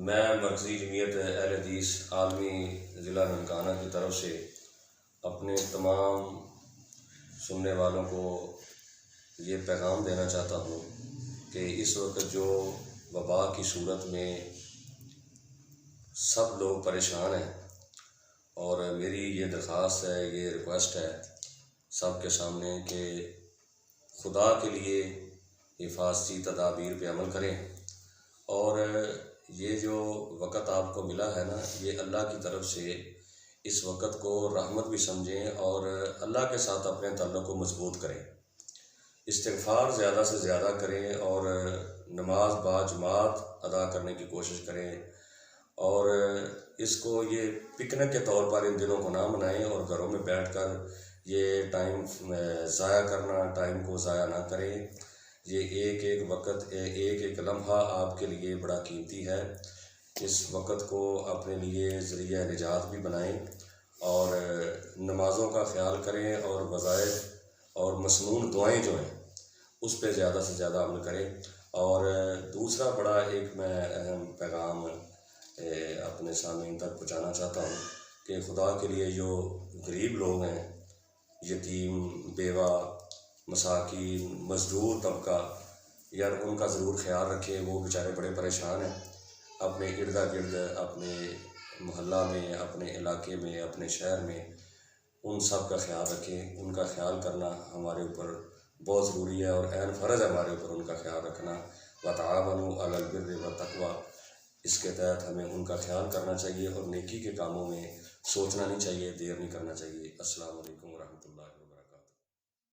میں مرکزی جمعیت اہل حدیث عالمی ضلع ننکانہ کی طرف سے اپنے تمام سننے والوں کو یہ پیغام دینا چاہتا ہوں کہ اس وقت جو وبا کی صورت میں سب لوگ پریشان ہیں، اور میری یہ درخواست ہے، یہ ریکویسٹ ہے سب کے سامنے کہ خدا کے لیے حفاظتی تدابیر پہ عمل کریں، اور یہ جو وقت آپ کو ملا ہے نا، یہ اللہ کی طرف سے اس وقت کو رحمت بھی سمجھیں اور اللہ کے ساتھ اپنے تعلق کو مضبوط کریں، استغفار زیادہ سے زیادہ کریں اور نماز با جماعت ادا کرنے کی کوشش کریں، اور اس کو یہ پکنک کے طور پر ان دنوں کو نہ منائیں اور گھروں میں بیٹھ کر یہ ٹائم ضائع کرنا، ٹائم کو ضائع نہ کریں۔ یہ ایک ایک وقت، ایک ایک لمحہ آپ کے لیے بڑا قیمتی ہے۔ اس وقت کو اپنے لیے ذریعہ نجات بھی بنائیں اور نمازوں کا خیال کریں، اور وظائف اور مسنون دعائیں جو ہیں اس پہ زیادہ سے زیادہ عمل کریں۔ اور دوسرا بڑا ایک میں اہم پیغام اپنے سامعین تک پہنچانا چاہتا ہوں کہ خدا کے لیے جو غریب لوگ ہیں، یتیم، بیوہ، مساکین، مزدور طبقہ، یار ان کا ضرور خیال رکھیں۔ وہ بیچارے بڑے پریشان ہیں، اپنے ارد گرد، اپنے محلہ میں، اپنے علاقے میں، اپنے شہر میں، ان سب کا خیال رکھیں۔ ان کا خیال کرنا ہمارے اوپر بہت ضروری ہے اور عین فرض ہے ہمارے اوپر ان کا خیال رکھنا۔ وتعاونوا علی البر والتقوی، اس کے تحت ہمیں ان کا خیال کرنا چاہیے اور نیکی کے کاموں میں سوچنا نہیں چاہیے، دیر نہیں کرنا چاہیے۔ السلام علیکم۔